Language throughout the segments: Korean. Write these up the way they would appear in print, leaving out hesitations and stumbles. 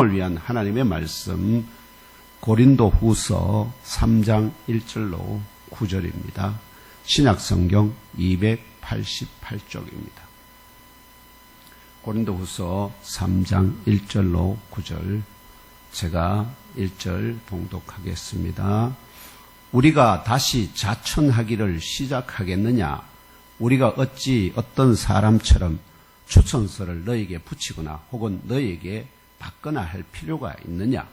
성공을 위한 하나님의 말씀, 고린도후서 3장 1절로 9절입니다. 신약성경 288쪽입니다. 고린도후서 3장 1절로 9절, 제가 1절 봉독하겠습니다. 우리가 다시 자천하기를 시작하겠느냐? 우리가 어찌 어떤 사람처럼 추천서를 너에게 붙이거나 혹은 너에게 받거나 할 필요가 있느냐?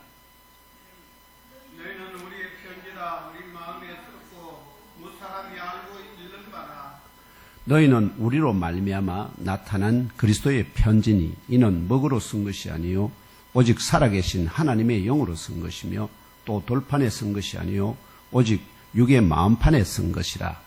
너희는 우리의 편지라. 우리 마음에 듣고 무사람이 알고 읽는 바라. 너희는 우리로 말미암아 나타난 그리스도의 편지니 이는 먹으로 쓴 것이 아니요 오직 살아계신 하나님의 영으로 쓴 것이며 또 돌판에 쓴 것이 아니요 오직 육의 마음판에 쓴 것이라.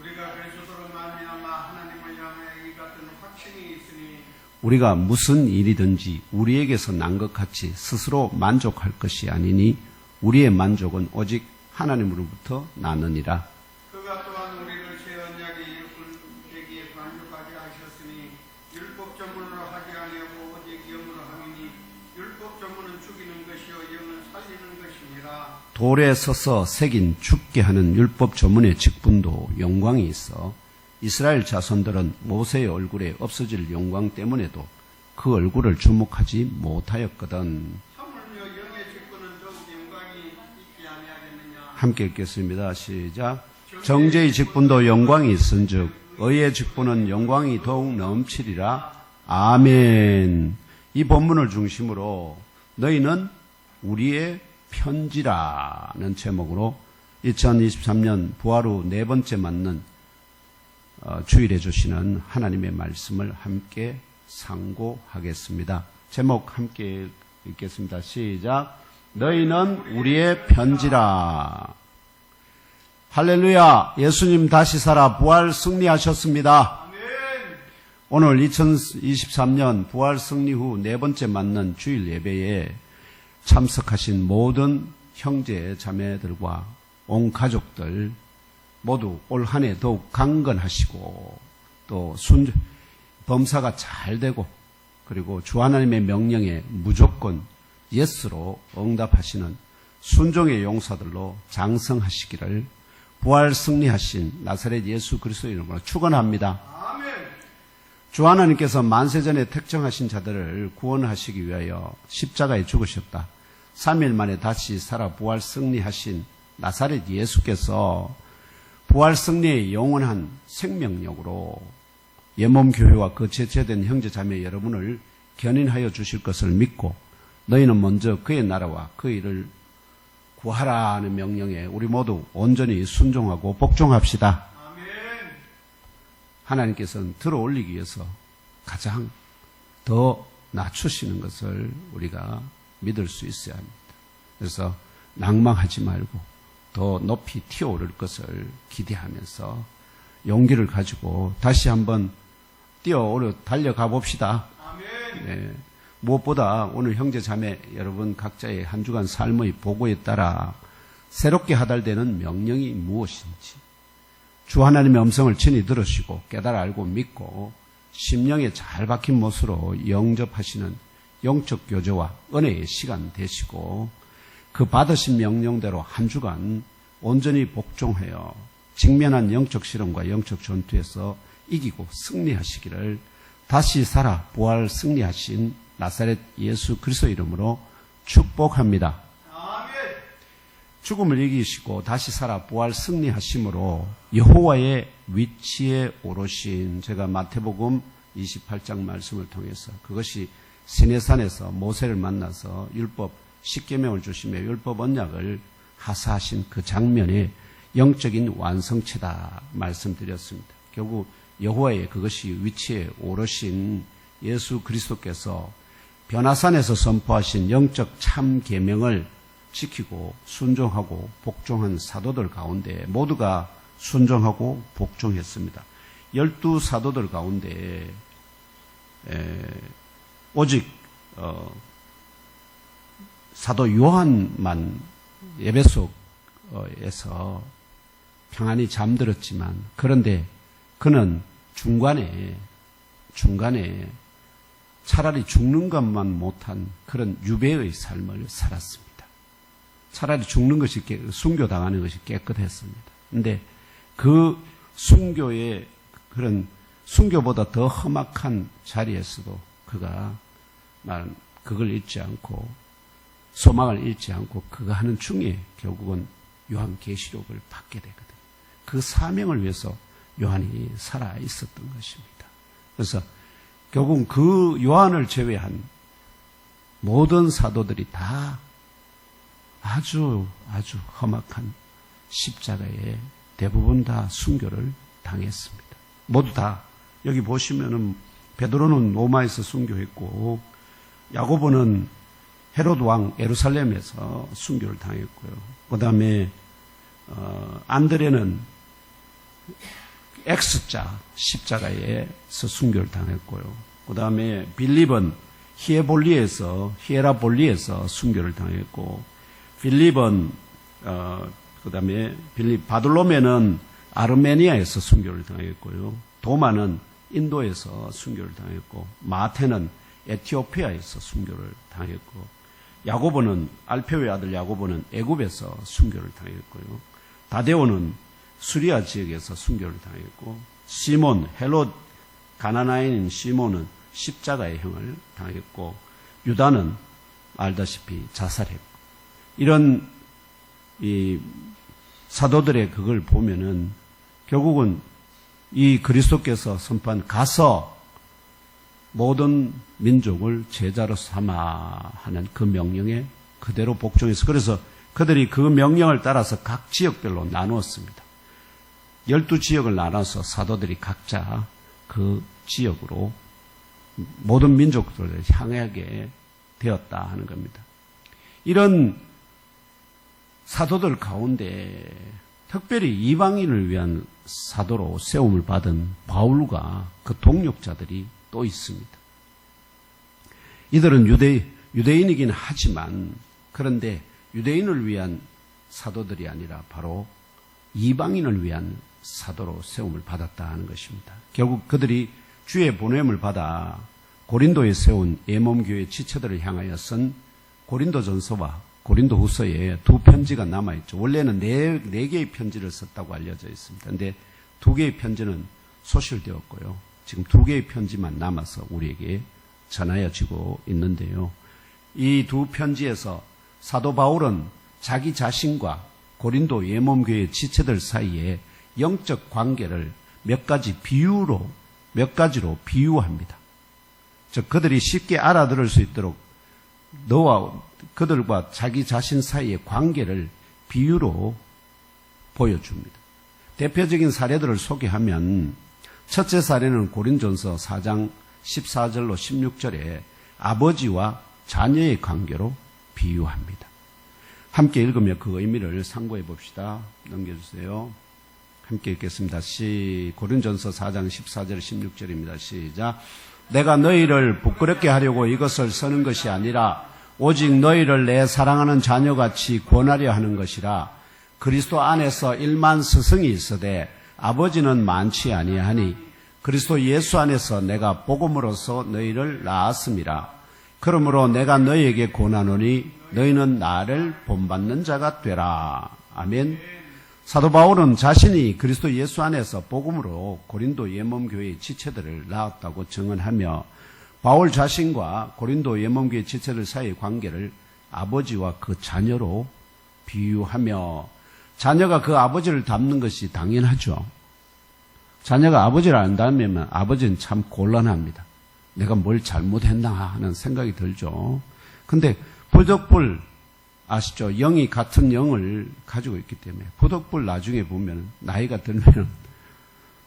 우리가 그리스도로 말미암아 하나님을 향하여 이 같은 확신이 있으니 우리가 무슨 일이든지 우리에게서 난 것 같이 스스로 만족할 것이 아니니 우리의 만족은 오직 하나님으로부터 나느니라. 그가 또한 우리를 새 언약의 일꾼 되기에 만족하게 하셨으니 율법 전문으로 하지 아니하고 오직 영으로 함이니 율법 전문은 죽이는 것이요 영은 살리는 것이니라. 돌에 서서 새긴 죽게 하는 율법 조문의 직분도 영광이 있어 이스라엘 자손들은 모세의 얼굴에 없어질 영광 때문에도 그 얼굴을 주목하지 못하였거든. 하물며 영의 직분은 더욱 영광이 있지 아니하겠느냐. 함께 읽겠습니다. 시작. 정죄의 직분도 영광이 있은즉 의의 직분은 영광이 더욱 넘치리라. 아멘. 이 본문을 중심으로 너희는 우리의 편지라는 제목으로 2023년 부활 후 네 번째 맞는 주일해 주시는 하나님의 말씀을 함께 상고하겠습니다. 제목 함께 읽겠습니다. 시작. 너희는 우리의 편지라. 할렐루야. 예수님 다시 살아 부활 승리하셨습니다. 아멘. 오늘 2023년 부활 승리 후 네 번째 맞는 주일 예배에 참석하신 모든 형제 자매들과 온 가족들 모두 올 한 해 더욱 강건하시고 또 범사가 잘 되고 그리고 주 하나님의 명령에 무조건 예스로 응답하시는 순종의 용사들로 장성하시기를 부활 승리하신 나사렛 예수 그리스도의 이름으로 축원합니다. 아멘. 주 하나님께서 만세전에 택정하신 자들을 구원하시기 위하여 십자가에 죽으셨다. 3일 만에 다시 살아 부활 승리하신 나사렛 예수께서 부활 승리의 영원한 생명력으로 예몸 교회와 그 제체된 형제 자매 여러분을 견인하여 주실 것을 믿고 너희는 먼저 그의 나라와 그 일을 구하라는 명령에 우리 모두 온전히 순종하고 복종합시다. 아멘. 하나님께서는 들어 올리기 위해서 가장 더 낮추시는 것을 우리가 믿을 수 있어야 합니다. 그래서 낭망하지 말고 더 높이 튀어오를 것을 기대하면서 용기를 가지고 다시 한번 뛰어오려 달려가 봅시다. 아멘. 네. 무엇보다 오늘 형제 자매 여러분 각자의 한 주간 삶의 보고에 따라 새롭게 하달되는 명령이 무엇인지 주 하나님의 음성을 친히 들으시고 깨달아 알고 믿고 심령에 잘 박힌 못으로 영접하시는 영적 교제와 은혜의 시간 되시고 그 받으신 명령대로 한 주간 온전히 복종하여 직면한 영적 실험과 영적 전투에서 이기고 승리하시기를 다시 살아 부활 승리하신 나사렛 예수 그리스도 이름으로 축복합니다. 아멘. 죽음을 이기시고 다시 살아 부활 승리하심으로 여호와의 위치에 오르신 제가 마태복음 28장 말씀을 통해서 그것이 시내산에서 모세를 만나서 율법 10계명을 주시며 율법 언약을 하사하신 그 장면의 영적인 완성체다 말씀드렸습니다. 결국 여호와의 그것이 위치에 오르신 예수 그리스도께서 변화산에서 선포하신 영적 참 계명을 지키고 순종하고 복종한 사도들 가운데 모두가 순종하고 복종했습니다. 12사도들 가운데 오직 사도 요한만 에베소에서 평안히 잠들었지만 그런데 그는 중간에 차라리 죽는 것만 못한 그런 유배의 삶을 살았습니다. 차라리 죽는 것이 순교당하는 것이 깨끗했습니다. 근데 그 순교의 그런 순교보다 더 험악한 자리에서도 그가 그걸 잃지 않고 소망을 잃지 않고 그가 하는 중에 결국은 요한계시록을 받게 되거든요. 그 사명을 위해서 요한이 살아 있었던 것입니다. 그래서 결국은 그 요한을 제외한 모든 사도들이 다 아주 험악한 십자가에 대부분 다 순교를 당했습니다. 모두 다 여기 보시면은 베드로는 로마에서 순교했고 야고보는 헤롯 왕 예루살렘에서 순교를 당했고요. 그 다음에 안드레는 X자 십자가에서 순교를 당했고요. 그 다음에 빌립은 히에라볼리에서 순교를 당했고, 빌립은 그 다음에 바돌로메는 아르메니아에서 순교를 당했고요. 도마는 인도에서 순교를 당했고, 마테는 에티오피아에서 순교를 당했고, 야고보는 알페오의 아들 야고보는 애굽에서 순교를 당했고요. 다데오는 수리아 지역에서 순교를 당했고, 시몬 헬롯 가나나인인 시몬은 십자가의 형을 당했고, 유다는 알다시피 자살했고, 이런 이 사도들의 그걸 보면은 결국은 이 그리스도께서 선포한 가서 모든 민족을 제자로 삼아 하는 그 명령에 그대로 복종해서, 그래서 그들이 그 명령을 따라서 각 지역별로 나누었습니다. 12지역을 나눠서 사도들이 각자 그 지역으로 모든 민족들을 향하게 되었다 하는 겁니다. 이런 사도들 가운데 특별히 이방인을 위한 사도로 세움을 받은 바울과 그 동력자들이 또 있습니다. 이들은 유대인이긴 하지만, 그런데 유대인을 위한 사도들이 아니라 바로 이방인을 위한 사도로 세움을 받았다 하는 것입니다. 결국 그들이 주의 보냄을 받아 고린도에 세운 예몸교회 지체들을 향하여 쓴 고린도전서와 고린도후서에 두 편지가 남아있죠. 원래는 네 개의 편지를 썼다고 알려져 있습니다. 그런데 두 개의 편지는 소실되었고요. 지금 두 개의 편지만 남아서 우리에게 전하여지고 있는데요. 이 두 편지에서 사도 바울은 자기 자신과 고린도 예몸교회 지체들 사이에 영적 관계를 몇 가지로 비유합니다. 즉 그들이 쉽게 알아들을 수 있도록 너와 그들과 자기 자신 사이의 관계를 비유로 보여줍니다. 대표적인 사례들을 소개하면, 첫째 사례는 고린전서 4장 14절로 16절에 아버지와 자녀의 관계로 비유합니다. 함께 읽으며 그 의미를 상고해 봅시다. 넘겨주세요. 함께 읽겠습니다. 고린전서 4장 14절 16절입니다. 시작. 내가 너희를 부끄럽게 하려고 이것을 쓰는 것이 아니라 오직 너희를 내 사랑하는 자녀같이 권하려 하는 것이라. 그리스도 안에서 1만 스승이 있으되 아버지는 많지 아니하니 그리스도 예수 안에서 내가 복음으로써 너희를 낳았음이라. 그러므로 내가 너희에게 권하노니 너희는 나를 본받는 자가 되라. 아멘. 사도 바울은 자신이 그리스도 예수 안에서 복음으로 고린도 예몸교회의 지체들을 낳았다고 증언하며, 바울 자신과 고린도 예몸교회 지체들 사이의 관계를 아버지와 그 자녀로 비유하며, 자녀가 그 아버지를 닮는 것이 당연하죠. 자녀가 아버지를 안 닮으면 아버지는 참 곤란합니다. 내가 뭘 잘못했나 하는 생각이 들죠. 근데 부덕불 아시죠? 영이 같은 영을 가지고 있기 때문에 부덕불 나중에 보면 나이가 들면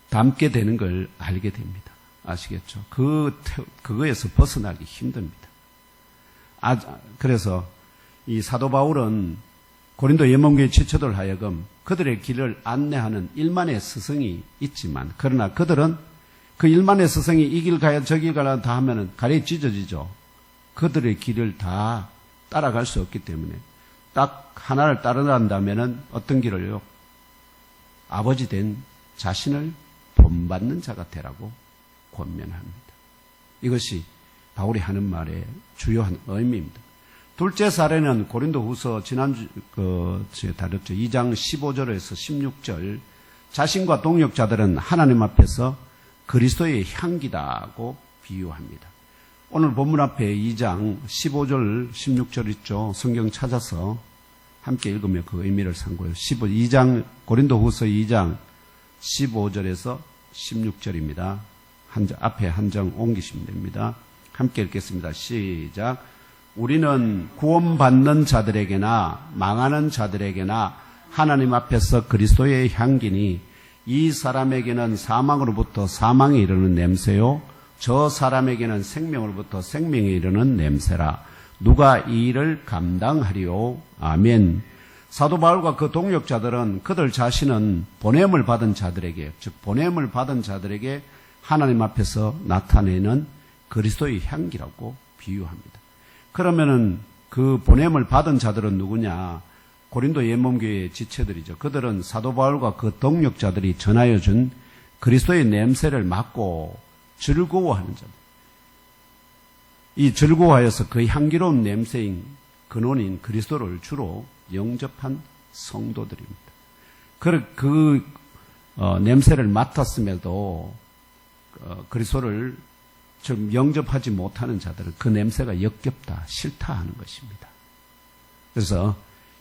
닮게 되는 걸 알게 됩니다. 아시겠죠? 그거에서 벗어나기 힘듭니다. 그래서 이 사도 바울은 고린도 예몸교회 지체들 하여금 그들의 길을 안내하는 1만의 스승이 있지만, 그러나 그들은 그 1만의 스승이 이 길 가야 저 길 가야 다 하면은 가래 찢어지죠. 그들의 길을 다 따라갈 수 없기 때문에 딱 하나를 따라간다면은 어떤 길을요? 아버지 된 자신을 본받는 자가 되라고 권면합니다. 이것이 바울이 하는 말의 주요한 의미입니다. 둘째 사례는 고린도후서 지난주 다뤘죠. 2장 15절에서 16절. 자신과 동역자들은 하나님 앞에서 그리스도의 향기다고 비유합니다. 오늘 본문 앞에 2장 15절 16절 있죠. 성경 찾아서 함께 읽으며 그 의미를 상고해요. 2장 고린도후서 2장 15절에서 16절입니다. 앞에 한 장 옮기시면 됩니다. 함께 읽겠습니다. 시작. 우리는 구원받는 자들에게나 망하는 자들에게나 하나님 앞에서 그리스도의 향기니 이 사람에게는 사망으로부터 사망에 이르는 냄새요 저 사람에게는 생명으로부터 생명에 이르는 냄새라. 누가 이 일을 감당하리요? 아멘. 사도 바울과 그 동역자들은 그들 자신은 보냄을 받은 자들에게, 즉 보냄을 받은 자들에게 하나님 앞에서 나타내는 그리스도의 향기라고 비유합니다. 그러면은 그 보냄을 받은 자들은 누구냐? 고린도 예몬교회의 지체들이죠. 그들은 사도 바울과 그 동역자들이 전하여 준 그리스도의 냄새를 맡고 즐거워하는 자들. 이 즐거워하여서 그 향기로운 냄새인 근원인 그리스도를 주로 영접한 성도들입니다. 그 냄새를 맡았음에도 그리스도를 좀 영접하지 못하는 자들은 그 냄새가 역겹다, 싫다 하는 것입니다. 그래서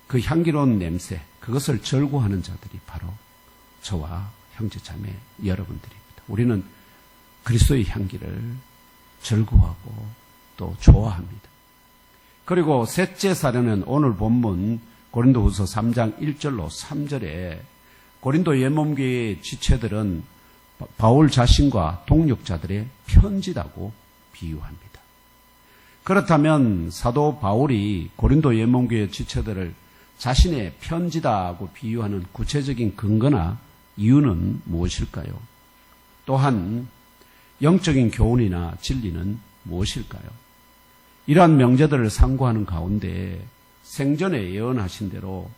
그 향기로운 냄새, 그것을 절구하는 자들이 바로 저와 형제자매 여러분들입니다. 우리는 그리스도의 향기를 절구하고 또 좋아합니다. 그리고 셋째 사례는 오늘 본문 고린도후서 3장 1절로 3절에 고린도 예몬교회의 지체들은 바울 자신과 동역자들의 편지라고 비유합니다. 그렇다면 사도 바울이 고린도 예몬교회 지체들을 자신의 편지다고 비유하는 구체적인 근거나 이유는 무엇일까요? 또한 영적인 교훈이나 진리는 무엇일까요? 이러한 명제들을 상고하는 가운데 생전에 예언하신 대로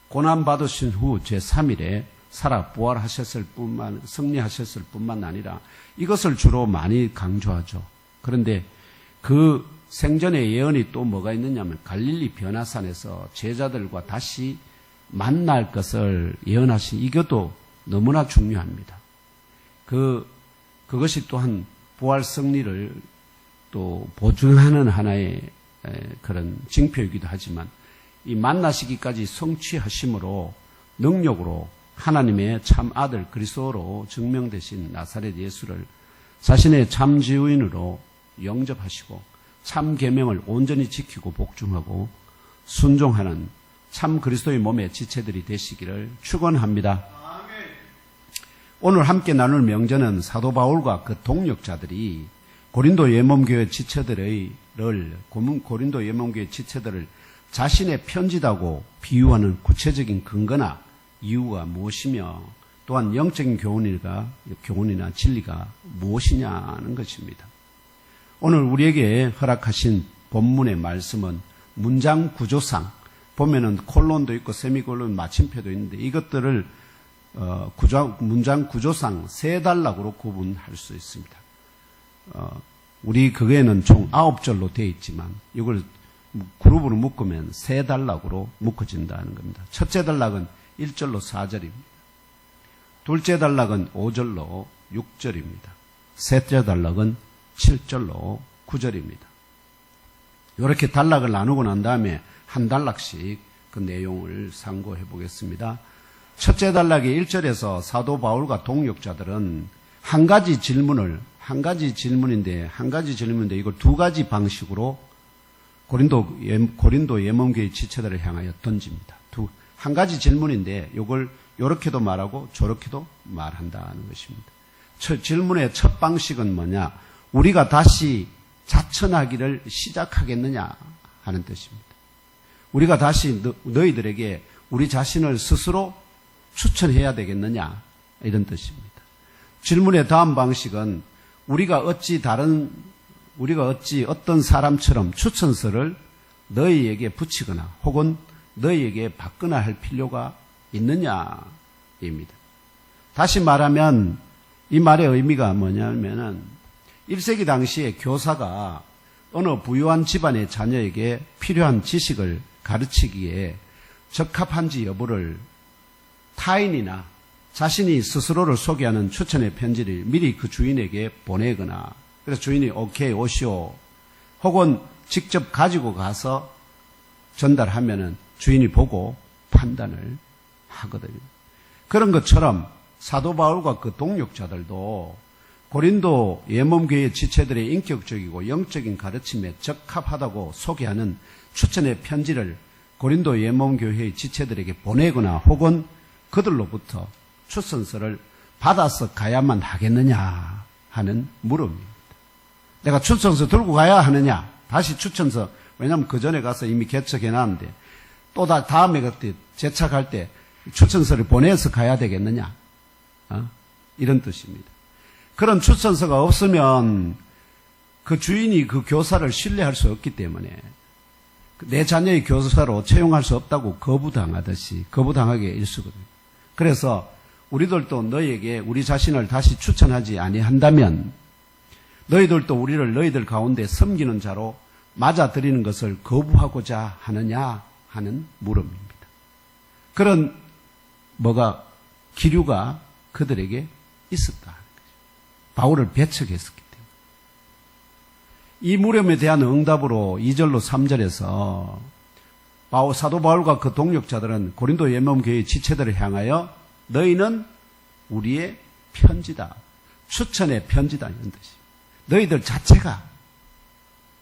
고난받으신 후 제3일에 살아 승리하셨을 뿐만 아니라 이것을 주로 많이 강조하죠. 그런데 그 생전의 예언이 또 뭐가 있느냐면 갈릴리 변화산에서 제자들과 다시 만날 것을 예언하신 이것도 너무나 중요합니다. 그것이 또한 부활 승리를 또 보증하는 하나의 그런 징표이기도 하지만 이 만나시기까지 성취하심으로 능력으로 하나님의 참 아들 그리스도로 증명되신 나사렛 예수를 자신의 참 지유인으로 영접하시고 참 계명을 온전히 지키고 복종하고 순종하는 참 그리스도의 몸의 지체들이 되시기를 축원합니다. 오늘 함께 나눌 명제는 사도 바울과 그 동역자들이 고린도 예몬교회 지체들을 자신의 편지다고 비유하는 구체적인 근거나 이유가 무엇이며 또한 영적인 교훈이나 진리가 무엇이냐는 것입니다. 오늘 우리에게 허락하신 본문의 말씀은 문장 구조상 보면은 콜론도 있고 세미콜론 마침표도 있는데 이것들을 문장 구조상 세 단락으로 구분할 수 있습니다. 우리 그게는 총 9절로 되어 있지만 이걸 그룹으로 묶으면 세 단락으로 묶어진다는 겁니다. 첫째 단락은 1절로 4절입니다. 둘째 단락은 5절로 6절입니다. 셋째 단락은 7절로 9절입니다. 이렇게 단락을 나누고 난 다음에 한 단락씩 그 내용을 상고해 보겠습니다. 첫째 단락의 1절에서 사도 바울과 동역자들은 한 가지 질문인데 이걸 두 가지 방식으로 고린도 예몬교회 지체들을 향하여 던집니다. 한 가지 질문인데 이걸 이렇게도 말하고 저렇게도 말한다는 것입니다. 질문의 첫 방식은 뭐냐? 우리가 다시 자천하기를 시작하겠느냐 하는 뜻입니다. 우리가 다시 너희들에게 우리 자신을 스스로 추천해야 되겠느냐 이런 뜻입니다. 질문의 다음 방식은 우리가 어찌 어떤 사람처럼 추천서를 너희에게 붙이거나 혹은 너희에게 받거나 할 필요가 있느냐입니다. 다시 말하면 이 말의 의미가 뭐냐면은 1세기 당시에 교사가 어느 부유한 집안의 자녀에게 필요한 지식을 가르치기에 적합한지 여부를 타인이나 자신이 스스로를 소개하는 추천의 편지를 미리 그 주인에게 보내거나, 그래서 주인이 오케이 오시오 혹은 직접 가지고 가서 전달하면은 주인이 보고 판단을 하거든요. 그런 것처럼 사도 바울과 그 동역자들도 고린도 예몸교회 지체들의 인격적이고 영적인 가르침에 적합하다고 소개하는 추천의 편지를 고린도 예몸교회의 지체들에게 보내거나 혹은 그들로부터 추천서를 받아서 가야만 하겠느냐 하는 물음입니다. 내가 추천서 들고 가야 하느냐? 다시 추천서, 왜냐하면 그 전에 가서 이미 개척해놨는데 또 다음에 그때 재착할 때 추천서를 보내서 가야 되겠느냐? 이런 뜻입니다. 그런 추천서가 없으면 그 주인이 그 교사를 신뢰할 수 없기 때문에 내 자녀의 교사로 채용할 수 없다고 거부당하듯이 거부당하게 일수거든요. 그래서 우리들도 너희에게 우리 자신을 다시 추천하지 아니한다면 너희들도 우리를 너희들 가운데 섬기는 자로 맞아들이는 것을 거부하고자 하느냐 하는 물음입니다. 그런 기류가 그들에게 있었다. 바울을 배척했었기 때문에. 이 물음에 대한 응답으로 2절로 3절에서 사도 바울과 그 동역자들은 고린도 예몸교회 지체들을 향하여 너희는 우리의 편지다. 추천의 편지다. 이런 뜻이. 너희들 자체가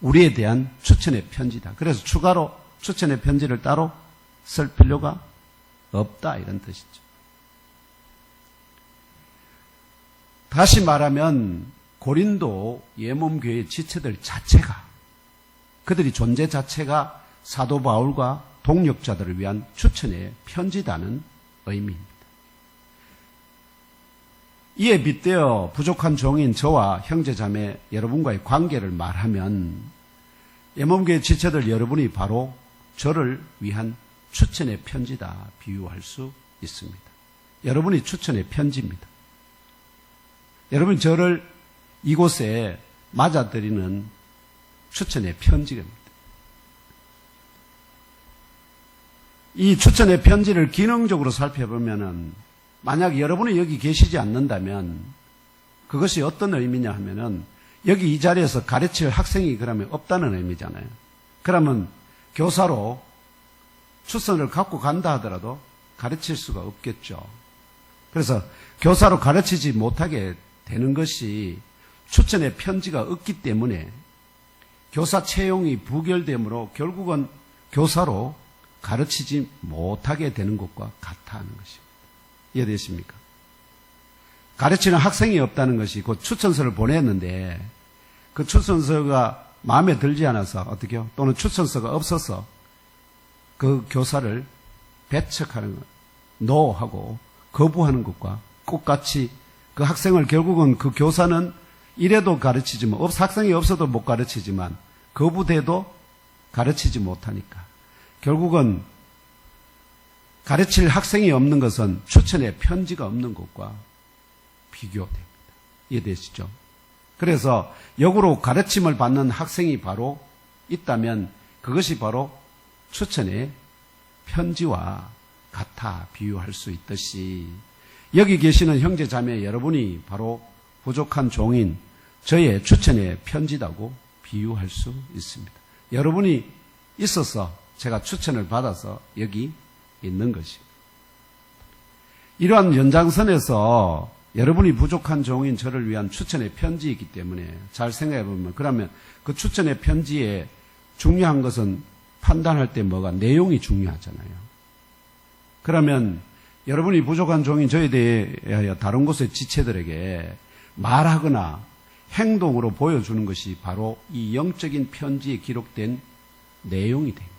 우리에 대한 추천의 편지다. 그래서 추가로 추천의 편지를 따로 쓸 필요가 없다. 이런 뜻이죠. 다시 말하면 고린도 예몸교회 지체들 자체가, 그들이 존재 자체가 사도 바울과 동역자들을 위한 추천의 편지다는 의미입니다. 이에 빗대어 부족한 종인 저와 형제자매 여러분과의 관계를 말하면 예몸교회 지체들 여러분이 바로 저를 위한 추천의 편지다 비유할 수 있습니다. 여러분이 추천의 편지입니다. 여러분 저를 이곳에 맞아들이는 추천의 편지입니다. 이 추천의 편지를 기능적으로 살펴보면은 만약 여러분이 여기 계시지 않는다면 그것이 어떤 의미냐 하면은 여기 이 자리에서 가르칠 학생이 그러면 없다는 의미잖아요. 그러면 교사로 추천을 갖고 간다 하더라도 가르칠 수가 없겠죠. 그래서 교사로 가르치지 못하게 되는 것이 추천의 편지가 없기 때문에 교사 채용이 부결되므로 결국은 교사로 가르치지 못하게 되는 것과 같다는 것입니다. 이해되십니까? 가르치는 학생이 없다는 것이 곧 추천서를 보냈는데 그 추천서가 마음에 들지 않아서 어떻게요? 또는 추천서가 없어서 그 교사를 배척하는 것, 노하고 거부하는 것과 똑같이 그 학생을 결국은 그 교사는 이래도 가르치지만 학생이 없어도 못 가르치지만 거부돼도 가르치지 못하니까 결국은 가르칠 학생이 없는 것은 추천의 편지가 없는 것과 비교됩니다. 이해되시죠? 그래서 역으로 가르침을 받는 학생이 바로 있다면 그것이 바로 추천의 편지와 같아 비유할 수 있듯이 여기 계시는 형제 자매 여러분이 바로 부족한 종인 저의 추천의 편지라고 비유할 수 있습니다. 여러분이 있어서 제가 추천을 받아서 여기 있는 것입니다. 이러한 연장선에서 여러분이 부족한 종인 저를 위한 추천의 편지이기 때문에 잘 생각해 보면 그러면 그 추천의 편지에 중요한 것은 판단할 때 내용이 중요하잖아요. 그러면 여러분이 부족한 종인 저에 대하여 다른 곳의 지체들에게 말하거나 행동으로 보여주는 것이 바로 이 영적인 편지에 기록된 내용이 됩니다.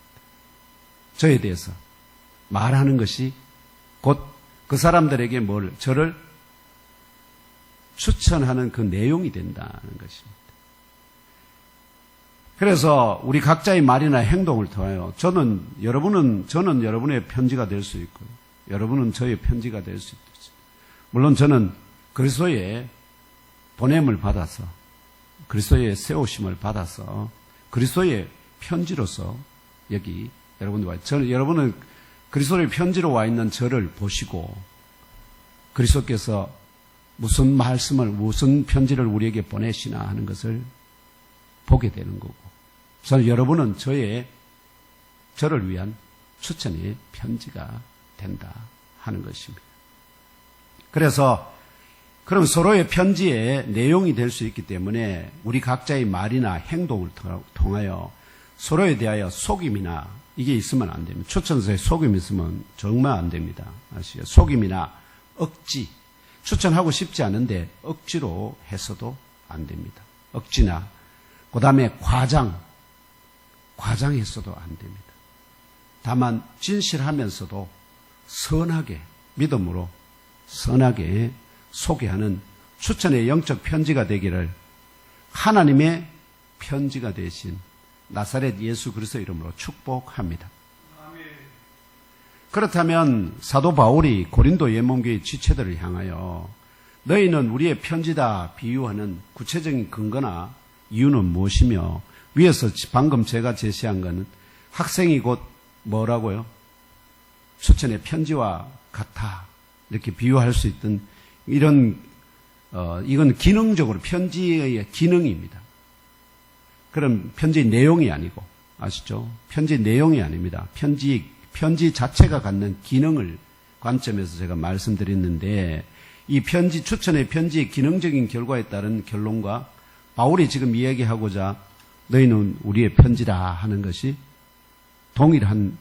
저에 대해서 말하는 것이 곧 그 사람들에게 저를 추천하는 그 내용이 된다는 것입니다. 그래서 우리 각자의 말이나 행동을 통하여 저는 여러분의 편지가 될 수 있고 여러분은 저의 편지가 될 수 있듯이 물론 저는 그리스도의 보냄을 받아서 그리스도의 세우심을 받아서 그리스도의 편지로서 여기 여러분들 와 여러분은 그리스도의 편지로 와 있는 저를 보시고 그리스도께서 무슨 말씀을 무슨 편지를 우리에게 보내시나 하는 것을 보게 되는 거고 저는 여러분은 저를 위한 추천의 편지가 된다 하는 것입니다. 그래서 그럼 서로의 편지의 내용이 될 수 있기 때문에 우리 각자의 말이나 행동을 통하여 서로에 대하여 속임이나 이게 있으면 안 됩니다. 추천서에 속임이 있으면 정말 안 됩니다. 아시죠? 속임이나 억지. 추천하고 싶지 않은데 억지로 해서도 안 됩니다. 억지나 그 다음에 과장했어도 안 됩니다. 다만 진실하면서도 선하게 믿음으로 선하게 소개하는 추천의 영적 편지가 되기를 하나님의 편지가 되신 나사렛 예수 그리스도 이름으로 축복합니다. 아멘. 그렇다면 사도 바울이 고린도 예몬교의 지체들을 향하여 너희는 우리의 편지다 비유하는 구체적인 근거나 이유는 무엇이며 위에서 방금 제가 제시한 것은 학생이 곧 뭐라고요? 추천의 편지와 같아 이렇게 비유할 수 있던 이건 기능적으로 편지의 기능입니다. 그럼 편지 내용이 아니고 아시죠? 편지 내용이 아닙니다. 편지 자체가 갖는 기능을 관점에서 제가 말씀드렸는데 이 편지 추천의 편지의 기능적인 결과에 따른 결론과 바울이 지금 이야기하고자 너희는 우리의 편지라 하는 것이 동일한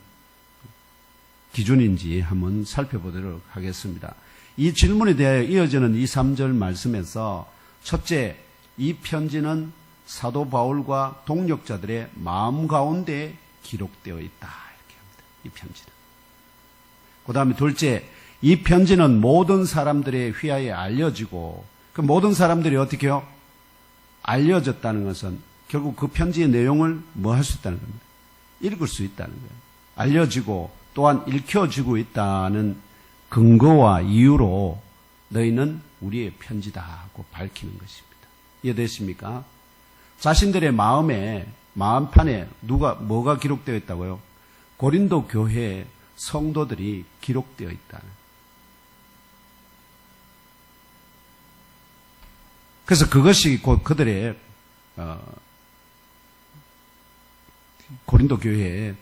기준인지 한번 살펴보도록 하겠습니다. 이 질문에 대하여 이어지는 2, 3절 말씀에서 첫째, 이 편지는 사도 바울과 동역자들의 마음 가운데 기록되어 있다. 이렇게 합니다. 이 편지는. 그 다음에 둘째, 이 편지는 모든 사람들의 휘하에 알려지고 그 모든 사람들이 어떻게 해요? 알려졌다는 것은 결국 그 편지의 내용을 뭐 할 수 있다는 겁니다. 읽을 수 있다는 거예요. 알려지고 또한 읽혀지고 있다는 근거와 이유로 너희는 우리의 편지다 하고 밝히는 것입니다. 이해되십니까? 자신들의 마음판에 뭐가 기록되어 있다고요? 고린도 교회의 성도들이 기록되어 있다는. 그래서 그것이 곧 그들의 고린도 교회의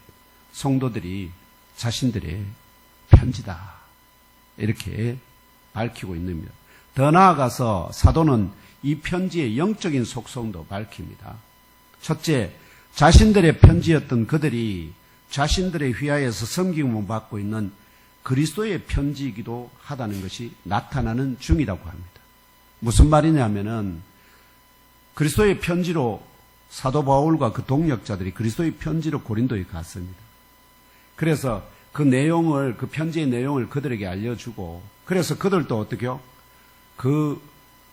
성도들이 자신들의 편지다. 이렇게 밝히고 있는 겁니다. 더 나아가서 사도는 이 편지의 영적인 속성도 밝힙니다. 첫째, 자신들의 편지였던 그들이 자신들의 휘하에서 섬김을 받고 있는 그리스도의 편지이기도 하다는 것이 나타나는 중이라고 합니다. 무슨 말이냐면은 그리스도의 편지로 사도 바울과 그 동역자들이 그리스도의 편지로 고린도에 갔습니다. 그래서 그 편지의 내용을 그들에게 알려주고, 그래서 그들도 어떻게요? 그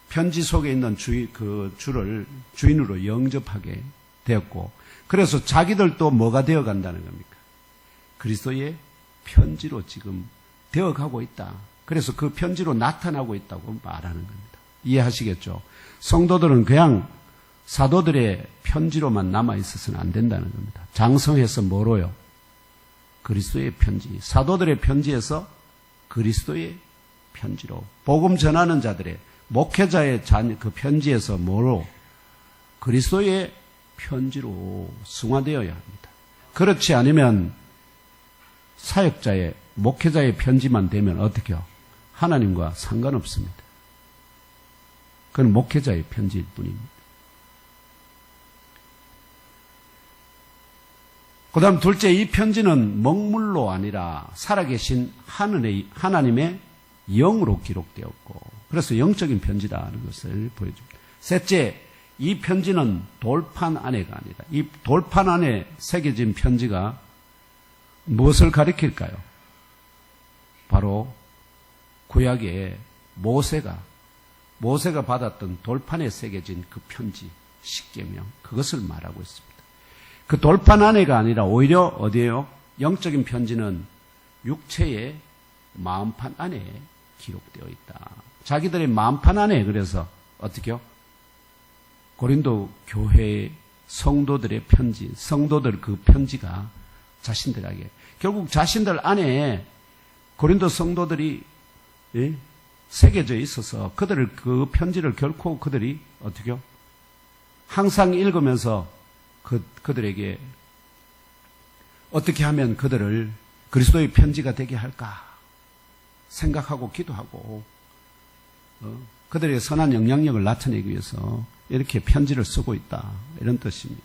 편지 속에 있는 주를 주인으로 영접하게 되었고, 그래서 자기들도 뭐가 되어 간다는 겁니까? 그리스도의 편지로 지금 되어가고 있다. 그래서 그 편지로 나타나고 있다고 말하는 겁니다. 이해하시겠죠? 성도들은 그냥 사도들의 편지로만 남아있어서는 안 된다는 겁니다. 장성해서 뭐로요? 그리스도의 편지. 사도들의 편지에서 그리스도의 편지로. 복음 전하는 자들의, 목회자의 그 편지에서 뭐로? 그리스도의 편지로 승화되어야 합니다. 그렇지 않으면 사역자의, 목회자의 편지만 되면 어떻게 해요? 하나님과 상관없습니다. 그건 목회자의 편지일 뿐입니다. 그 다음 둘째, 이 편지는 먹물로 아니라 살아계신 하나님의 영으로 기록되었고, 그래서 영적인 편지라는 것을 보여줍니다. 셋째, 이 편지는 돌판 안에가 아니라, 이 돌판 안에 새겨진 편지가 무엇을 가리킬까요? 바로 구약의 모세가 받았던 돌판에 새겨진 그 편지, 십계명, 그것을 말하고 있습니다. 그 돌판 안에가 아니라 오히려 어디에요? 영적인 편지는 육체의 마음판 안에 기록되어 있다. 자기들의 마음판 안에, 그래서 어떻게요? 고린도 교회의 성도들의 편지, 성도들 그 편지가 자신들에게, 결국 자신들 안에 고린도 성도들이 새겨져 있어서 그들을 그 편지를 결코 그들이 어떻게요? 항상 읽으면서 그들에게 어떻게 하면 그들을 그리스도의 편지가 되게 할까 생각하고 기도하고 그들의 선한 영향력을 나타내기 위해서 이렇게 편지를 쓰고 있다, 이런 뜻입니다.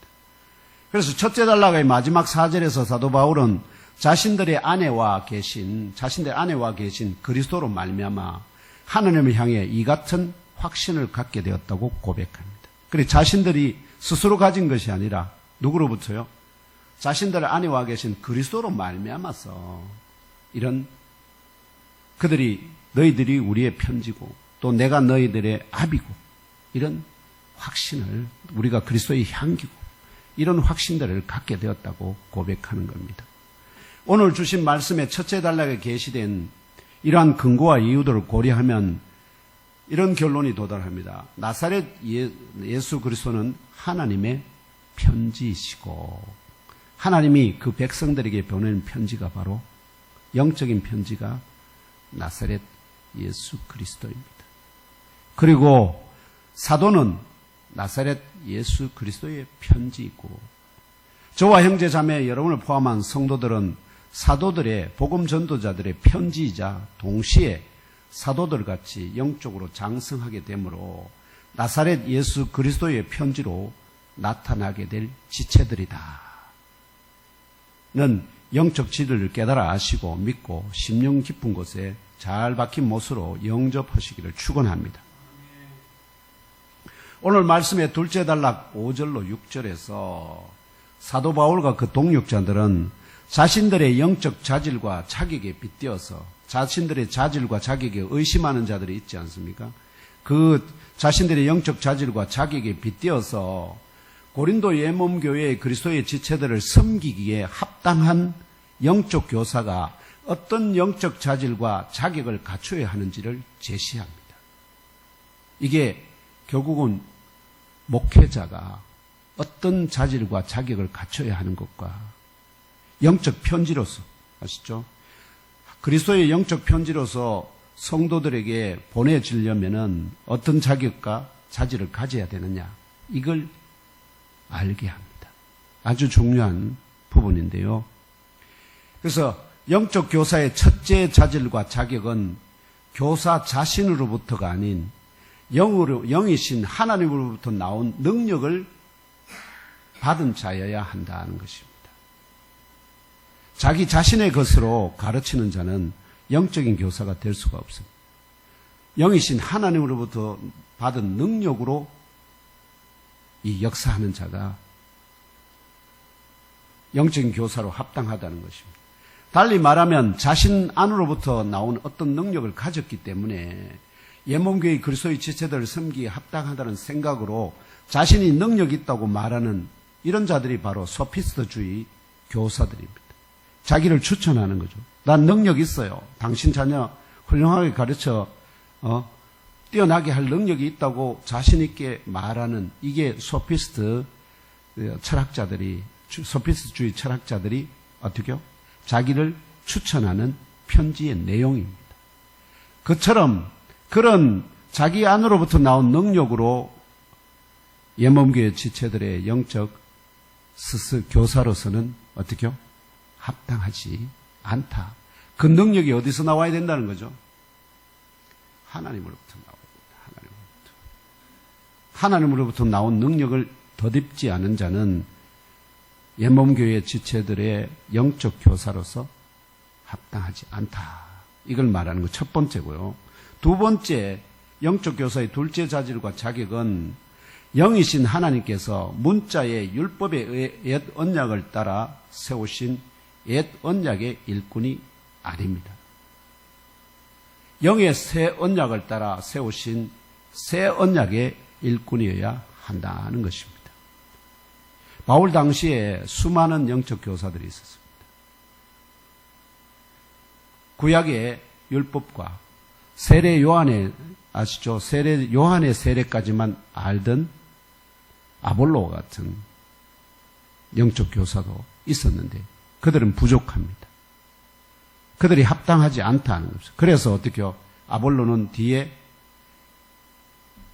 그래서 첫째 단락의 마지막 4절에서 사도 바울은 자신들의 안에와 계신 그리스도로 말미암아 하나님을 향해 이 같은 확신을 갖게 되었다고 고백합니다. 그래, 자신들이 스스로 가진 것이 아니라 누구로부터요? 자신들 안에 와 계신 그리스도로 말미암아서 이런 너희들이 우리의 편지고 또 내가 너희들의 아비고 이런 확신을, 우리가 그리스도의 향기고 이런 확신들을 갖게 되었다고 고백하는 겁니다. 오늘 주신 말씀의 첫째 단락에 게시된 이러한 근거와 이유들을 고려하면 이런 결론이 도달합니다. 나사렛 예수 그리스도는 하나님의 편지이시고 하나님이 그 백성들에게 보낸 편지가 바로 영적인 편지가 나사렛 예수 그리스도입니다. 그리고 사도는 나사렛 예수 그리스도의 편지이고 저와 형제 자매 여러분을 포함한 성도들은 사도들의 복음 전도자들의 편지이자 동시에 사도들 같이 영적으로 장성하게 되므로 나사렛 예수 그리스도의 편지로 나타나게 될 지체들이다 는 영적 지리를 깨달아 아시고 믿고 심령 깊은 곳에 잘 박힌 못으로 영접하시기를 축원합니다. 오늘 말씀의 둘째 단락 5절로 6절에서 사도 바울과 그 동역자들은 자신들의 영적 자질과 자격에 빗대어서 자신들의 자질과 자격에 의심하는 자들이 있지 않습니까? 그 자신들의 영적 자질과 자격에 빗대어서 고린도 예몸교회의 그리스도의 지체들을 섬기기에 합당한 영적 교사가 어떤 영적 자질과 자격을 갖춰야 하는지를 제시합니다. 이게 결국은 목회자가 어떤 자질과 자격을 갖춰야 하는 것과 영적 편지로서, 아시죠? 그리스도의 영적 편지로서 성도들에게 보내지려면은 어떤 자격과 자질을 가져야 되느냐, 이걸 알게 합니다. 아주 중요한 부분인데요. 그래서 영적 교사의 첫째 자질과 자격은 교사 자신으로부터가 아닌 영이신 하나님으로부터 나온 능력을 받은 자여야 한다는 것입니다. 자기 자신의 것으로 가르치는 자는 영적인 교사가 될 수가 없습니다. 영이신 하나님으로부터 받은 능력으로 이 역사하는 자가 영적인 교사로 합당하다는 것입니다. 달리 말하면 자신 안으로부터 나온 어떤 능력을 가졌기 때문에 예몸교회 그리스도의 지체들을 섬기기에 합당하다는 생각으로 자신이 능력이 있다고 말하는 이런 자들이 바로 소피스트주의 교사들입니다. 자기를 추천하는 거죠. 난 능력 있어요. 당신 자녀 훌륭하게 가르쳐 뛰어나게 할 능력이 있다고 자신 있게 말하는, 이게 소피스트 소피스트주의 철학자들이 어떻게요? 자기를 추천하는 편지의 내용입니다. 그처럼 그런 자기 안으로부터 나온 능력으로 예몸교회 지체들의 영적 교사로서는 어떻게요? 합당하지 않다. 그 능력이 어디서 나와야 된다는 거죠? 하나님으로부터 나와야 된다. 하나님으로부터 나온 능력을 덧입지 않은 자는 예몸교회 지체들의 영적 교사로서 합당하지 않다. 이걸 말하는 거 첫 번째고요. 두 번째, 영적 교사의 둘째 자질과 자격은 영이신 하나님께서 문자의 율법의 옛 언약을 따라 세우신 옛 언약의 일꾼이 아닙니다. 영의 새 언약을 따라 세우신 새 언약의 일꾼이어야 한다는 것입니다. 바울 당시에 수많은 영적 교사들이 있었습니다. 구약의 율법과 세례 요한의, 아시죠? 세례 요한의 세례까지만 알던 아볼로와 같은 영적 교사도 있었는데 그들은 부족합니다. 그들이 합당하지 않다는 것이죠. 그래서 어떻게요? 아볼로는 뒤에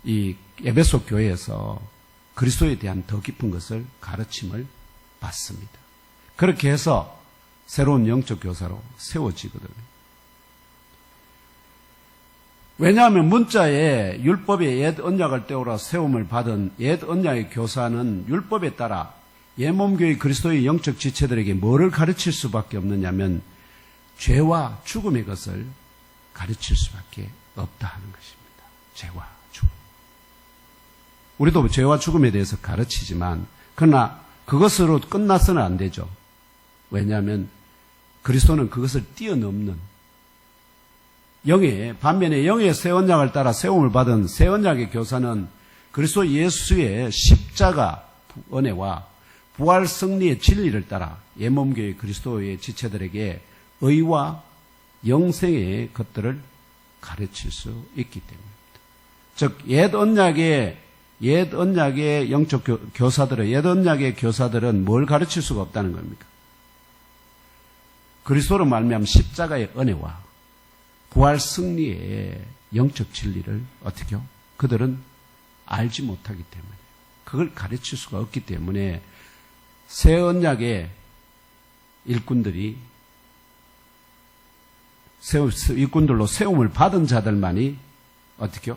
이 에베소 교회에서 그리스도에 대한 더 깊은 것을 가르침을 받습니다. 그렇게 해서 새로운 영적 교사로 세워지거든요. 왜냐하면 문자에 율법의 옛 언약을 떼우라 세움을 받은 옛 언약의 교사는 율법에 따라 옛몸교의 그리스도의 영적 지체들에게 뭐를 가르칠 수밖에 없느냐면 죄와 죽음의 것을 가르칠 수밖에 없다 하는 것입니다. 죄와 죽음. 우리도 죄와 죽음에 대해서 가르치지만 그러나 그것으로 끝나서는 안 되죠. 왜냐하면 그리스도는 그것을 뛰어넘는 반면에 영의 새 언약을 따라 세움을 받은 새 언약의 교사는 그리스도 예수의 십자가 은혜와 부활 승리의 진리를 따라 옛몸교의 그리스도의 지체들에게 의와 영생의 것들을 가르칠 수 있기 때문입니다. 즉 옛 언약의 영적 교사들은 옛 언약의 교사들은 뭘 가르칠 수가 없다는 겁니까? 그리스도로 말미암아 십자가의 은혜와 부활 승리의 영적 진리를 어떻게요? 그들은 알지 못하기 때문에 그걸 가르칠 수가 없기 때문에 새 언약의 일꾼들로 세움을 받은 자들만이 어떻게요?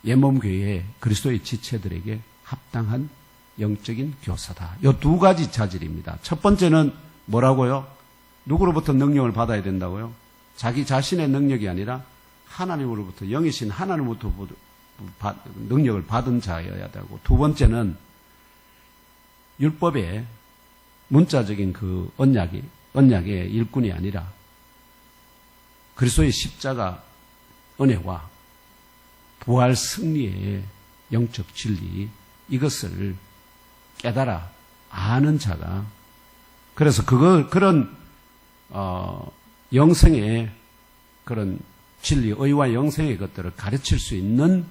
옛몸교회의 그리스도의 지체들에게 합당한 영적인 교사다. 이 두 가지 자질입니다. 첫 번째는 뭐라고요? 누구로부터 능력을 받아야 된다고요? 자기 자신의 능력이 아니라 하나님으로부터 영이신 하나님으로부터 능력을 받은 자여야 되고 두 번째는 율법의 문자적인 그 언약의 일꾼이 아니라 그리스도의 십자가 은혜와 부활 승리의 영적 진리 이것을 깨달아 아는 자가 그래서 그런 영생의 그런 진리, 의와 영생의 것들을 가르칠 수 있는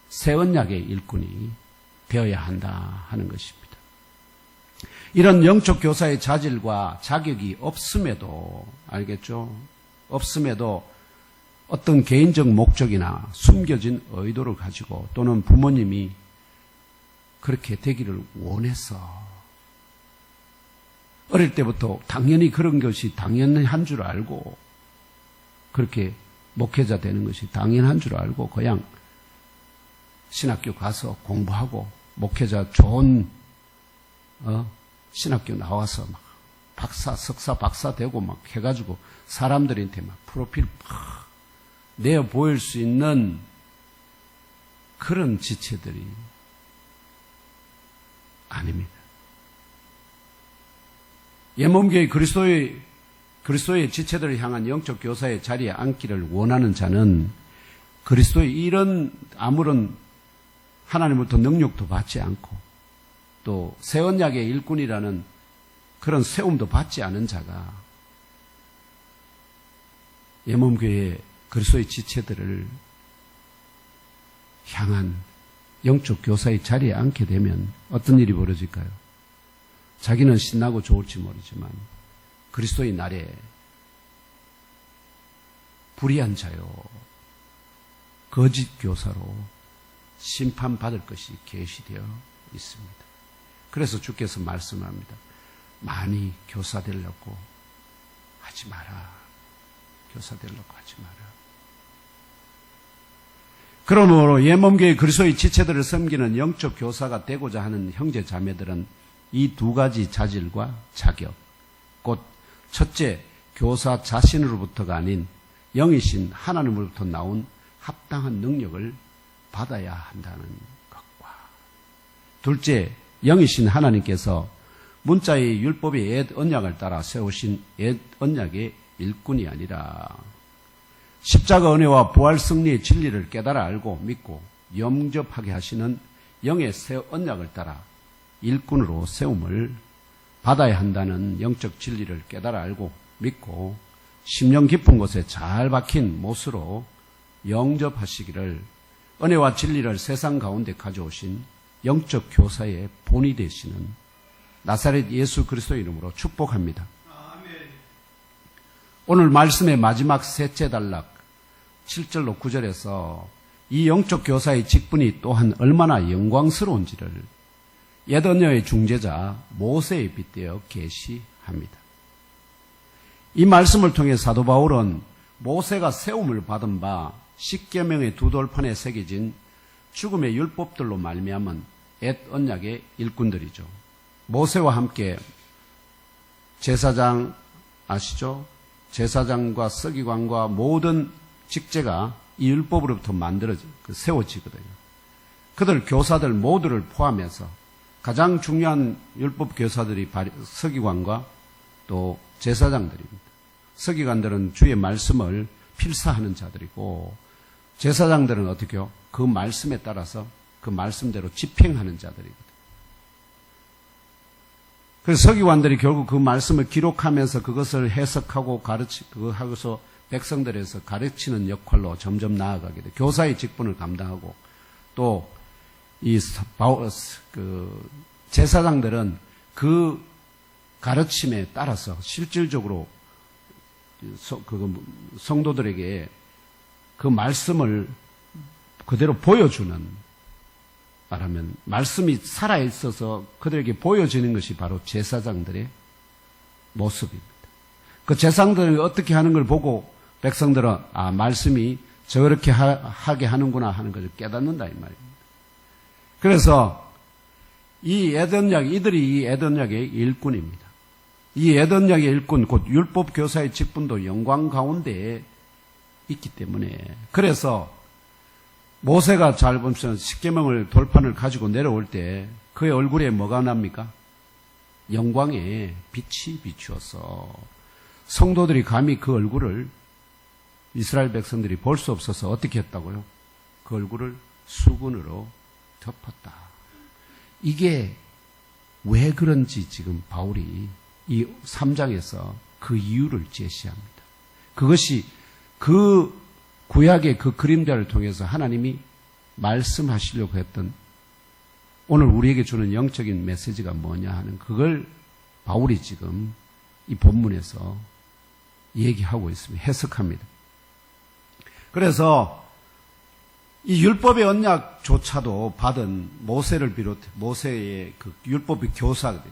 새 언약의 일꾼이 되어야 한다 하는 것입니다. 이런 영적 교사의 자질과 자격이 없음에도 알겠죠? 없음에도 어떤 개인적 목적이나 숨겨진 의도를 가지고 또는 부모님이 그렇게 되기를 원해서 어릴 때부터 당연히 그런 것이 당연한 줄 알고 그렇게 목회자 되는 것이 당연한 줄 알고 그냥 신학교 가서 공부하고 목회자 좋은 신학교 나와서 막 박사, 석사, 박사 되고 막 해가지고 사람들한테 막 프로필 팍 내어 보일 수 있는 그런 지체들이 아닙니다. 옛몸교회 그리스도의 지체들을 향한 영적 교사의 자리에 앉기를 원하는 자는 그리스도의 이런 아무런 하나님으로부터 능력도 받지 않고 또 새 언약의 일꾼이라는 그런 세움도 받지 않은 자가 옛몸교회 그리스도의 지체들을 향한 영적 교사의 자리에 앉게 되면 어떤 일이 벌어질까요? 자기는 신나고 좋을지 모르지만 그리스도의 날에 불의한 자요 거짓 교사로 심판받을 것이 계시되어 있습니다. 그래서 주께서 말씀합니다. 많이 교사 되려고 하지 마라. 교사 되려고 하지 마라. 그러므로 옛몸교회 그리스도의 지체들을 섬기는 영적 교사가 되고자 하는 형제 자매들은 이 두 가지 자질과 자격, 곧 첫째 교사 자신으로부터가 아닌 영이신 하나님으로부터 나온 합당한 능력을 받아야 한다는 것과 둘째 영이신 하나님께서 문자의 율법의 옛 언약을 따라 세우신 옛 언약의 일꾼이 아니라 십자가 은혜와 부활 승리의 진리를 깨달아 알고 믿고 영접하게 하시는 영의 새 언약을 따라 일꾼으로 세움을 받아야 한다는 영적 진리를 깨달아 알고 믿고 심령 깊은 곳에 잘 박힌 못으로 영접하시기를 은혜와 진리를 세상 가운데 가져오신 영적 교사의 본이 되시는 나사렛 예수 그리스도의 이름으로 축복합니다. 아멘. 오늘 말씀의 마지막 셋째 단락 7절로 9절에서 이 영적 교사의 직분이 또한 얼마나 영광스러운지를 옛 언약의 중재자 모세에 빗대어 계시합니다. 이 말씀을 통해 사도 바울은 모세가 세움을 받은 바 십계명의 두 돌판에 새겨진 죽음의 율법들로 말미암은 옛 언약의 일꾼들이죠. 모세와 함께 제사장 아시죠? 제사장과 서기관과 모든 직제가 이 율법으로부터 세워지거든요. 그들 교사들 모두를 포함해서 가장 중요한 율법 교사들이 서기관과 또 제사장들입니다. 서기관들은 주의 말씀을 필사하는 자들이고 제사장들은 어떻게요? 그 말씀에 따라서 그 말씀대로 집행하는 자들이거든요. 그래서 서기관들이 결국 그 말씀을 기록하면서 그것을 해석하고 그거 하고서 백성들에서 가르치는 역할로 점점 나아가게 돼. 교사의 직분을 감당하고 또 이 제사장들은 그 가르침에 따라서 실질적으로 성도들에게 그 말씀을 그대로 보여주는, 말하면 말씀이 살아있어서 그들에게 보여지는 것이 바로 제사장들의 모습입니다. 그 제사장들이 어떻게 하는 걸 보고 백성들은 말씀이 저렇게 하게 하는구나 하는 것을 깨닫는다 이 말입니다. 그래서 이 이들이 이 에덴약의 일꾼입니다. 이 에덴약의 일꾼 곧 율법 교사의 직분도 영광 가운데에 있기 때문에 그래서 모세가 잘 보면 십계명을 돌판을 가지고 내려올 때 그의 얼굴에 뭐가 납니까? 영광의 빛이 비추어서 성도들이 감히 그 얼굴을 이스라엘 백성들이 볼 수 없어서 어떻게 했다고요? 그 얼굴을 수건으로 덮었다. 이게 왜 그런지 지금 바울이 이 3장에서 그 이유를 제시합니다. 그것이 그 구약의 그 그림자를 통해서 하나님이 말씀하시려고 했던 오늘 우리에게 주는 영적인 메시지가 뭐냐 하는 그걸 바울이 지금 이 본문에서 얘기하고 있습니다. 해석합니다. 그래서 이 율법의 언약조차도 받은 모세를 비롯해 모세의 그 율법의 교사,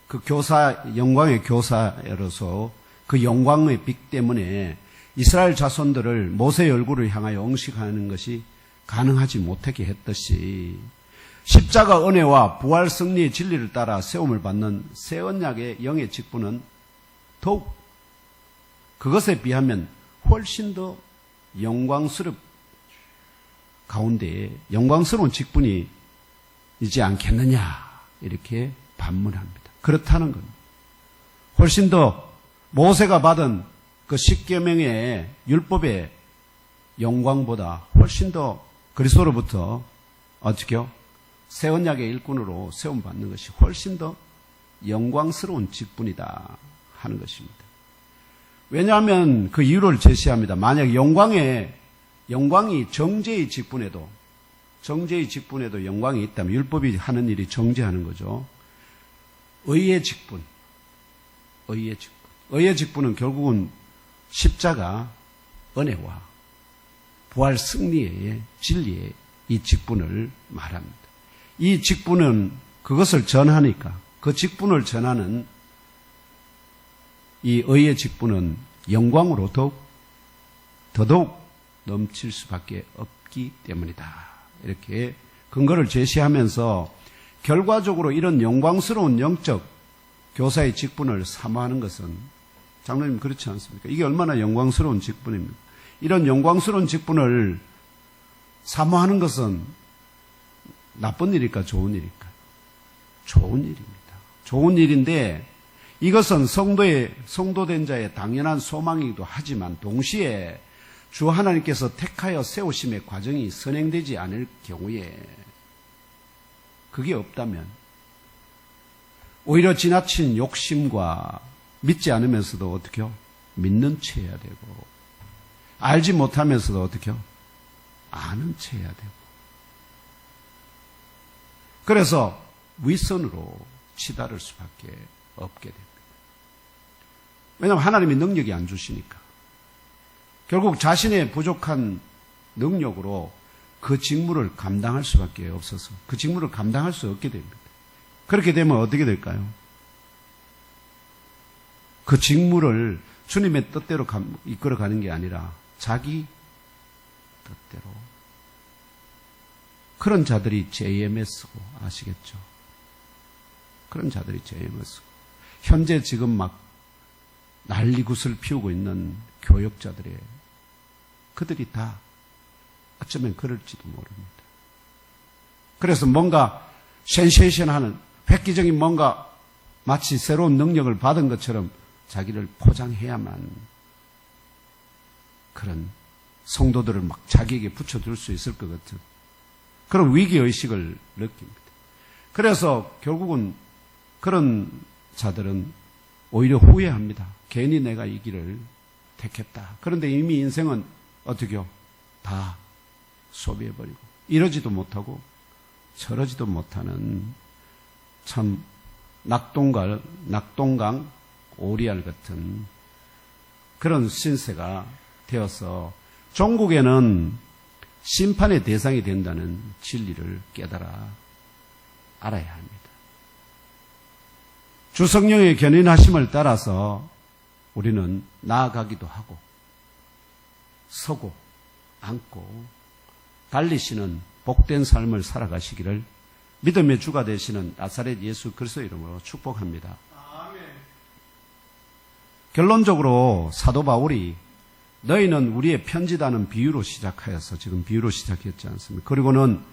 그 교사, 영광의 교사로서 그 영광의 빛 때문에 이스라엘 자손들을 모세의 얼굴을 향하여 응식하는 것이 가능하지 못하게 했듯이 십자가 은혜와 부활 승리의 진리를 따라 세움을 받는 새 언약의 영의 직분은 더욱 그것에 비하면 훨씬 더 가운데에 영광스러운 직분이 있지 않겠느냐 이렇게 반문합니다. 그렇다는 겁니다. 훨씬 더 모세가 받은 그 십계명의 율법의 영광보다 훨씬 더 그리스도로부터 어떻게요? 새 언약의 일꾼으로 세움받는 것이 훨씬 더 영광스러운 직분이다 하는 것입니다. 왜냐하면 그 이유를 제시합니다. 만약 영광이 정죄의 직분에도 영광이 있다면 율법이 하는 일이 정죄하는 거죠. 의의 직분은 결국은 십자가 은혜와 부활 승리의 진리의 이 직분을 말합니다. 이 직분은 그것을 전하니까 그 직분을 전하는 이 의의 직분은 영광으로 더더욱 넘칠 수밖에 없기 때문이다. 이렇게 근거를 제시하면서 결과적으로 이런 영광스러운 영적 교사의 직분을 사모하는 것은 장로님 그렇지 않습니까? 이게 얼마나 영광스러운 직분입니까? 이런 영광스러운 직분을 사모하는 것은 나쁜 일일까 좋은 일일까? 좋은 일입니다. 좋은 일인데 이것은 성도된 자의 당연한 소망이기도 하지만 동시에 주 하나님께서 택하여 세우심의 과정이 선행되지 않을 경우에 그게 없다면 오히려 지나친 욕심과 믿지 않으면서도 어떻게요? 믿는 채 해야 되고 알지 못하면서도 어떻게요? 아는 채 해야 되고 그래서 윗선으로 치달을 수밖에 없게 됩니다. 왜냐하면 하나님이 능력이 안 주시니까. 결국 자신의 부족한 능력으로 그 직무를 감당할 수밖에 없어서 그 직무를 감당할 수 없게 됩니다. 그렇게 되면 어떻게 될까요? 그 직무를 주님의 뜻대로 이끌어가는 게 아니라 자기 뜻대로. 그런 자들이 JMS고 아시겠죠? 그런 자들이 JMS고 현재 지금 막 난리굿을 피우고 있는 교역자들의 그들이 다 어쩌면 그럴지도 모릅니다. 그래서 뭔가 센세이션하는 획기적인 뭔가 마치 새로운 능력을 받은 것처럼 자기를 포장해야만 그런 성도들을 막 자기에게 붙여줄 수 있을 것 같은 그런 위기의식을 느낍니다. 그래서 결국은 그런 자들은 오히려 후회합니다. 괜히 내가 이 길을 택했다. 그런데 이미 인생은 어떻게요? 다 소비해버리고 이러지도 못하고 저러지도 못하는 참 낙동강 오리알 같은 그런 신세가 되어서 종국에는 심판의 대상이 된다는 진리를 깨달아 알아야 합니다. 주 성령의 견인하심을 따라서 우리는 나아가기도 하고 서고 앉고 달리시는 복된 삶을 살아가시기를 믿음의 주가 되시는 나사렛 예수 그리스도 이름으로 축복합니다. 아멘. 결론적으로 사도 바울이 너희는 우리의 편지다는 비유로 시작하여서 지금 비유로 시작했지 않습니까? 그리고는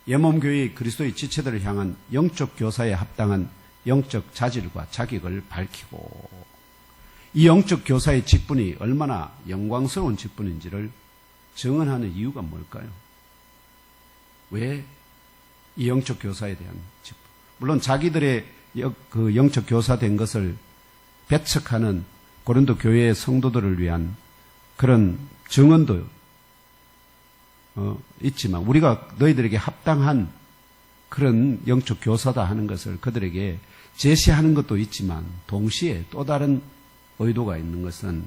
예몸교회의 그리스도의 지체들을 향한 영적 교사에 합당한 영적 자질과 자격을 밝히고 이 영적 교사의 직분이 얼마나 영광스러운 직분인지를 증언하는 이유가 뭘까요? 왜 이 영적 교사에 대한 직분? 물론 자기들의 그 영적 교사 된 것을 배척하는 고린도 교회의 성도들을 위한 그런 증언도 있지만 우리가 너희들에게 합당한 그런 영적 교사다 하는 것을 그들에게 제시하는 것도 있지만 동시에 또 다른 의도가 있는 것은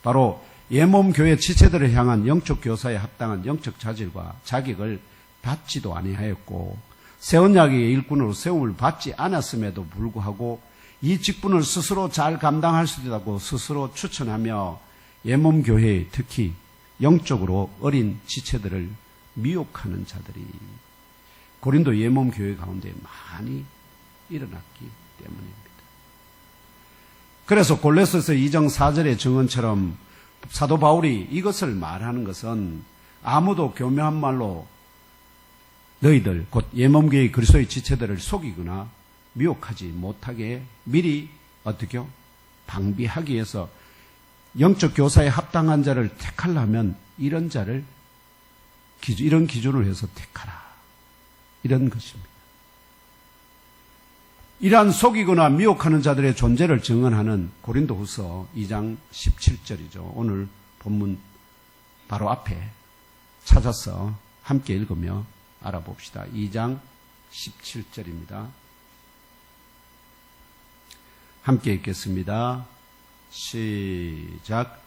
바로 예몸 교회 지체들을 향한 영적 교사에 합당한 영적 자질과 자격을 받지도 아니하였고 새 언약의 일꾼으로 세움을 받지 않았음에도 불구하고 이 직분을 스스로 잘 감당할 수 있다고 스스로 추천하며 예몸 교회에 특히 영적으로 어린 지체들을 미혹하는 자들이 고린도 예몸 교회 가운데 많이 일어났기 때문입니다. 그래서 골로새서 2장 4절의 증언처럼 사도 바울이 이것을 말하는 것은 아무도 교묘한 말로 너희들 곧 예몸교회의 그리스도의 지체들을 속이거나 미혹하지 못하게 미리 어떻게요? 방비하기 위해서 영적 교사에 합당한 자를 택하려면 이런 자를 이런 기준을 해서 택하라. 이런 것입니다. 이러한 속이거나 미혹하는 자들의 존재를 증언하는 고린도후서 2장 17절이죠. 오늘 본문 바로 앞에 찾아서 함께 읽으며 알아봅시다. 2장 17절입니다. 함께 읽겠습니다. 시작.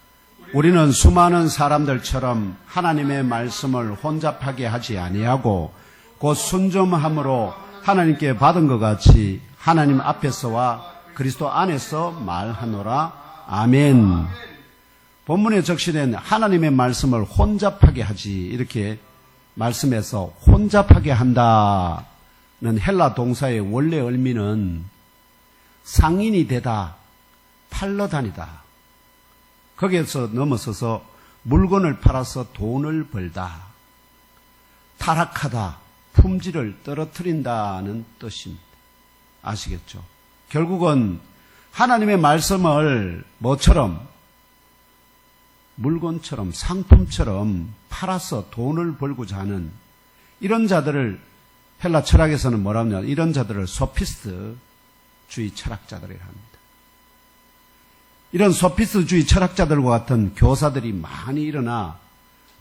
우리는 수많은 사람들처럼 하나님의 말씀을 혼잡하게 하지 아니하고 곧 순종함으로 하나님께 받은 것 같이 하나님 앞에서와 그리스도 안에서 말하노라. 아멘. 본문에 적시된 하나님의 말씀을 혼잡하게 하지 이렇게 말씀에서 혼잡하게 한다는 헬라 동사의 원래 의미는 상인이 되다, 팔러 다니다. 거기에서 넘어서서 물건을 팔아서 돈을 벌다, 타락하다, 품질을 떨어뜨린다는 뜻입니다. 아시겠죠? 결국은 하나님의 말씀을 뭐처럼 물건처럼 상품처럼 팔아서 돈을 벌고자 하는 이런 자들을 헬라 철학에서는 뭐라 하냐, 이런 자들을 소피스트주의 철학자들이라 합니다. 이런 소피스트주의 철학자들과 같은 교사들이 많이 일어나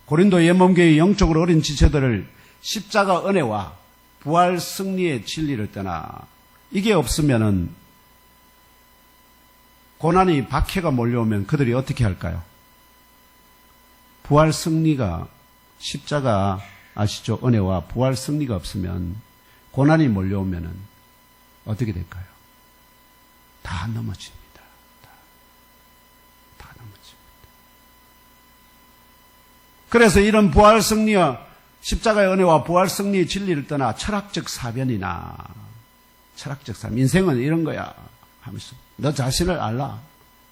고린도 예몸교회의 영적으로 어린 지체들을 십자가 은혜와 부활 승리의 진리를 떠나 이게 없으면은 고난이 박해가 몰려오면 그들이 어떻게 할까요? 부활 승리가 십자가 아시죠? 은혜와 부활 승리가 없으면 고난이 몰려오면은 어떻게 될까요? 다 넘어집니다. 다 넘어집니다. 그래서 이런 부활 승리와 십자가의 은혜와 부활 승리의 진리를 떠나 철학적 사변이나 철학적 사변, 인생은 이런 거야 하면서 너 자신을 알라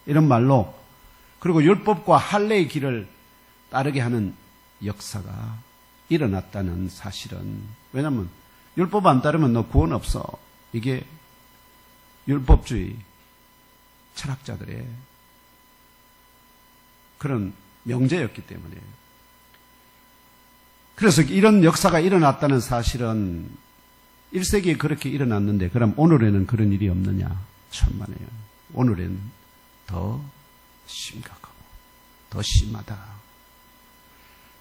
이런 말로 그리고 율법과 할례의 길을 따르게 하는 역사가 일어났다는 사실은 왜냐하면 율법 안 따르면 너 구원 없어. 이게 율법주의 철학자들의 그런 명제였기 때문에 그래서 이런 역사가 일어났다는 사실은 1세기에 그렇게 일어났는데 그럼 오늘에는 그런 일이 없느냐? 천만에요. 오늘은 더 심각하고 더 심하다.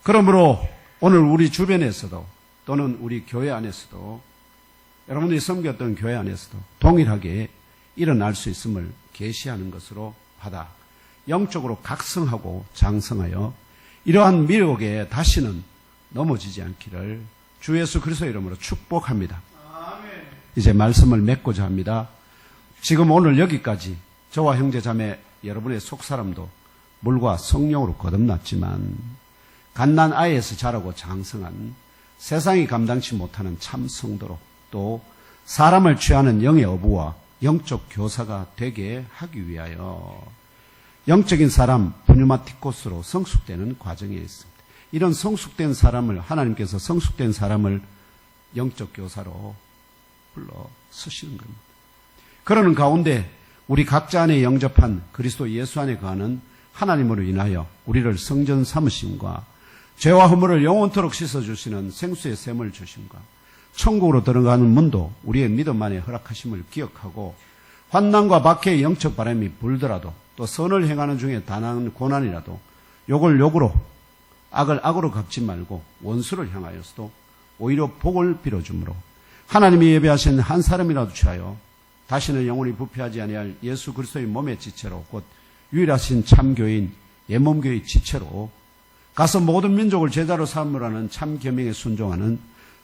그러므로 오늘 우리 주변에서도 또는 우리 교회 안에서도 여러분들이 섬겼던 교회 안에서도 동일하게 일어날 수 있음을 계시하는 것으로 받아 영적으로 각성하고 장성하여 이러한 미혹에 다시는 넘어지지 않기를 주 예수 그리스도의 이름으로 축복합니다. 아멘. 이제 말씀을 맺고자 합니다. 지금 오늘 여기까지 저와 형제 자매 여러분의 속사람도 물과 성령으로 거듭났지만 갓난 아이에서 자라고 장성한 세상이 감당치 못하는 참 성도로 또 사람을 취하는 영의 어부와 영적 교사가 되게 하기 위하여 영적인 사람 분유마티코스로 성숙되는 과정에 있습니다. 이런 성숙된 사람을 하나님께서 성숙된 사람을 영적 교사로 불러 쓰시는 겁니다. 그러는 가운데 우리 각자 안에 영접한 그리스도 예수 안에 거하는 하나님으로 인하여 우리를 성전 삼으심과 죄와 허물을 영원토록 씻어주시는 생수의 샘을 주심과 천국으로 들어가는 문도 우리의 믿음 안에 허락하심을 기억하고 환난과 박해의 영적 바람이 불더라도 또 선을 행하는 중에 단한 고난이라도 욕을 욕으로 악을 악으로 갚지 말고 원수를 향하여서도 오히려 복을 빌어주므로 하나님이 예배하신 한 사람이라도 취하여 다시는 영원히 부패하지 아니할 예수 그리스도의 몸의 지체로 곧 유일하신 참교인 예몸교의 지체로 가서 모든 민족을 제자로 삼으라는 참 계명에 순종하는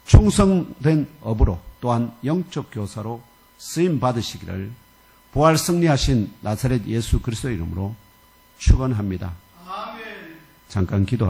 충성된 업으로 또한 영적 교사로 쓰임 받으시기를 부활 승리하신 나사렛 예수 그리스도의 이름으로 축원합니다. 아멘. 잠깐 기도.